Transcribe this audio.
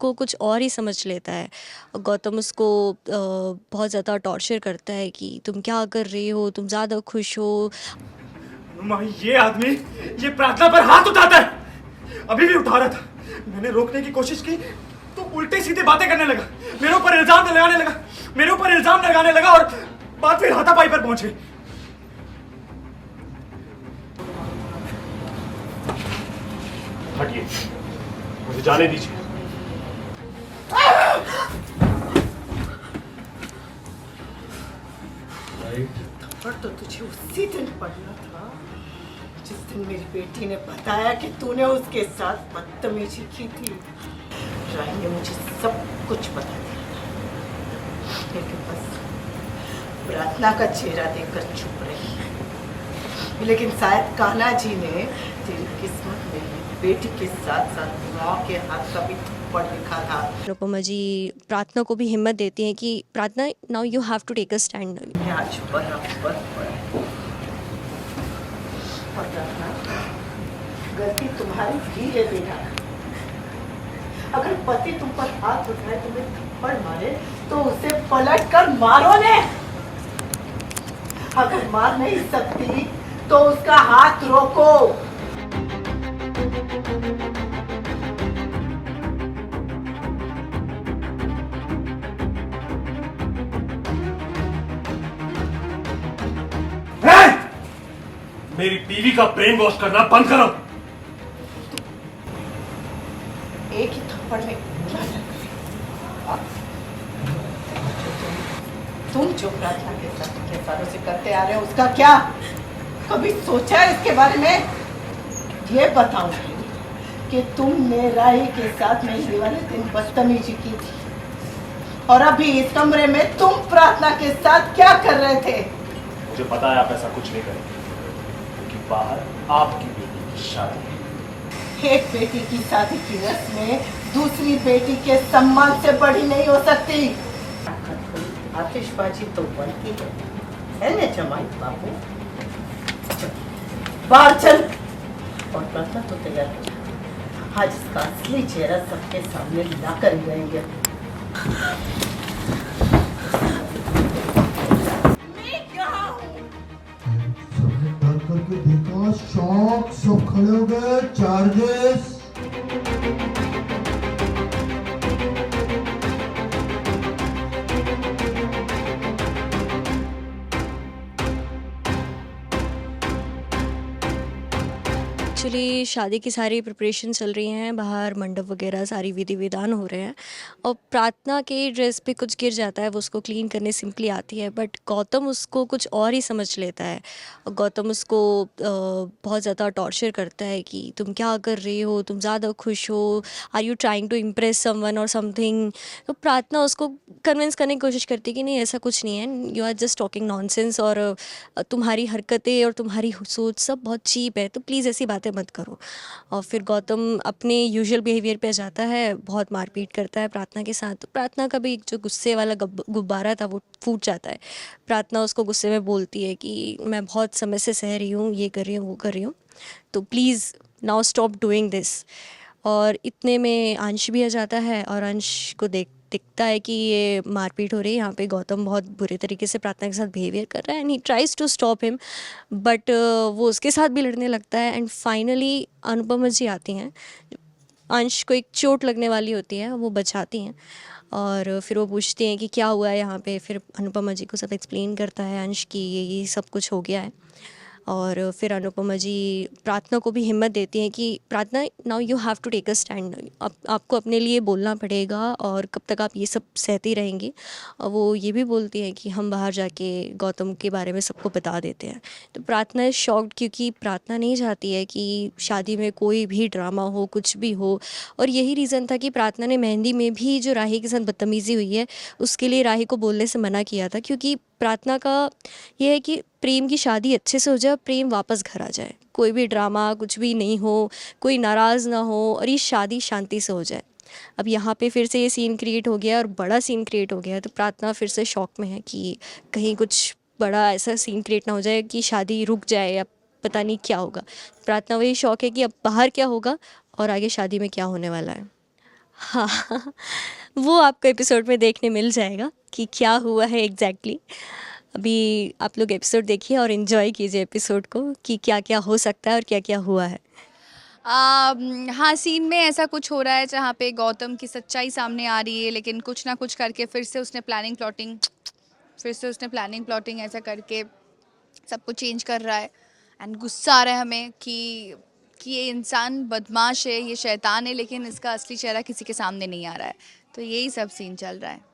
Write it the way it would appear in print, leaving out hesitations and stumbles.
उसको कुछ और ही समझ लेता है। गौतम उसको बहुत ज़्यादा टॉर्चर करता है कि तुम क्या कर रही हो, तुम ज़्यादा खुश हो। ये आदमी ये प्रार्थना पर हाथ उठाता है। अभी भी उठा रहा था, मैंने रोकने की कोशिश की तो उल्टे सीधे बातें करने लगा, मेरे ऊपर इल्जाम लगाने लगा और बात फिर हाथापाई पर पहुंच गई। हटिए, मुझे जाने दीजिए। थप्पड़ तो तुझे उसी दिन पड़ना था जिस दिन मेरी बेटी ने बताया कि तूने उसके साथ बदतमीजी की थी। राय ने मुझे सब कुछ बता दिया था, लेकिन बस प्रार्थना का चेहरा देखकर चुप रही। लेकिन शायद कान्हा जी ने तेरी किस्मत में बेटी के साथ साथ माँ के हाथ का भी थप्पड़ लिखा था। अनुपमा जी प्रार्थना को भी हिम्मत देती हैं कि Prarthana, now you have to take a stand. मैं आज बराबर पड़ा और प्रार्थना, गलती तुम्हारी भी है बेटा। अगर पति तुम पर हाथ उठाए, तुम्हें थप्पड़ मारे तो उसे पलट कर मारो ने। अगर मार नहीं सकती तो उसका हाथ रोको। मेरी बीवी का ब्रेन वॉश करना बंद करो। एक ही थप्पड़ में क्या तुम जो प्रार्थना के साथ इतने सालों से करते आ रहे हो उसका क्या कभी सोचा है इसके बारे में? ये बताओ कि तुमने राही के साथ मेहंदी वाले दिन बदतमीजी की थी और अभी इस कमरे में तुम प्रार्थना के साथ क्या कर रहे थे? मुझे पता है आप ऐसा कुछ नहीं करेंगे, क्योंकि बाहर आपकी बेटी की शादी है। एक बेटी की शादी की रस्में दूसरी बेटी के सम्मान से बड़ी नहीं हो सकती। आतिशबाजी तो बनती है ना जमाई बाबू? बाहर चल। और प्रार्थना तो तैयार हो जा, आज इसका असली चेहरा सबके सामने ला कर रहेंगे। करके देखा, शौक सब खड़े हो गए। चार्जेस एक्चुअली शादी की सारी प्रिपरेशन चल रही हैं, बाहर मंडप वगैरह सारी विधि विधान हो रहे हैं और प्रार्थना के ड्रेस पे कुछ गिर जाता है, वो उसको क्लीन करने सिंपली आती है, बट गौतम उसको कुछ और ही समझ लेता है। और गौतम उसको बहुत ज़्यादा टॉर्चर करता है कि तुम क्या कर रही हो, तुम ज़्यादा खुश हो, are you trying to impress someone or something. तो प्रार्थना उसको कन्विंस करने की कोशिश करती है कि नहीं ऐसा कुछ नहीं है, you are just talking nonsense और तुम्हारी हरकतें और तुम्हारी सोच सब बहुत चीप है, तो प्लीज़ ऐसी बातें मत करो। और फिर गौतम अपने यूजुअल बिहेवियर पे जाता है, बहुत मारपीट करता है प्रार्थना के साथ। तो प्रार्थना का भी जो गुस्से वाला गुब्बारा था वो फूट जाता है। प्रार्थना उसको गुस्से में बोलती है कि मैं बहुत समय से सह रही हूँ, ये कर रही हूँ, वो कर रही हूँ, तो please now stop doing this. और इतने में अंश भी आ जाता है और अंश को दिखता है कि ये मारपीट हो रही है यहाँ पे, गौतम बहुत बुरे तरीके से प्रार्थना के साथ बिहेवियर कर रहा है and he tries to stop him, but वो उसके साथ भी लड़ने लगता है। एंड फाइनली अनुपमा जी आती हैं, अंश को एक चोट लगने वाली होती है, वो बचाती हैं और फिर वो पूछती हैं कि क्या हुआ है यहाँ पे। फिर अनुपमा जी को सब एक्सप्लेन करता है अंश की ये सब कुछ हो गया है। और फिर अनुपमा जी प्रार्थना को भी हिम्मत देती हैं कि Prarthana, now you have to take a stand, आपको अपने लिए बोलना पड़ेगा और कब तक आप ये सब सहती रहेंगी। और वो ये भी बोलती हैं कि हम बाहर जाके गौतम के बारे में सबको बता देते हैं। तो प्रार्थना इज़ शॉक्ड, क्योंकि प्रार्थना नहीं चाहती है कि शादी में कोई भी ड्रामा हो, कुछ भी हो। और यही रीज़न था कि प्रार्थना ने मेहंदी में भी जो राही के साथ बदतमीज़ी हुई है उसके लिए राही को बोलने से मना किया था, क्योंकि प्रार्थना का ये है कि प्रेम की शादी अच्छे से हो जाए, प्रेम वापस घर आ जाए, कोई भी ड्रामा कुछ भी नहीं हो, कोई नाराज़ ना हो और ये शादी शांति से हो जाए। अब यहाँ पे फिर से ये सीन क्रिएट हो गया और बड़ा सीन क्रिएट हो गया, तो प्रार्थना फिर से शॉक में है कि कहीं कुछ बड़ा ऐसा सीन क्रिएट ना हो जाए कि शादी रुक जाए या पता नहीं क्या होगा। प्रार्थना वही शौक है कि अब बाहर क्या होगा और आगे शादी में क्या होने वाला है। हाँ, वो आपको एपिसोड में देखने मिल जाएगा कि क्या हुआ है एग्जैक्टली अभी आप लोग एपिसोड देखिए और इन्जॉय कीजिए एपिसोड को कि क्या क्या हो सकता है और क्या क्या हुआ है। हाँ, सीन में ऐसा कुछ हो रहा है जहाँ पे गौतम की सच्चाई सामने आ रही है, लेकिन कुछ ना कुछ करके फिर से उसने प्लानिंग प्लॉटिंग ऐसा करके सब कुछ चेंज कर रहा है। एंड गुस्सा आ रहा है हमें कि ये इंसान बदमाश है, ये शैतान है, लेकिन इसका असली चेहरा किसी के सामने नहीं आ रहा है। तो यही सब सीन चल रहा है।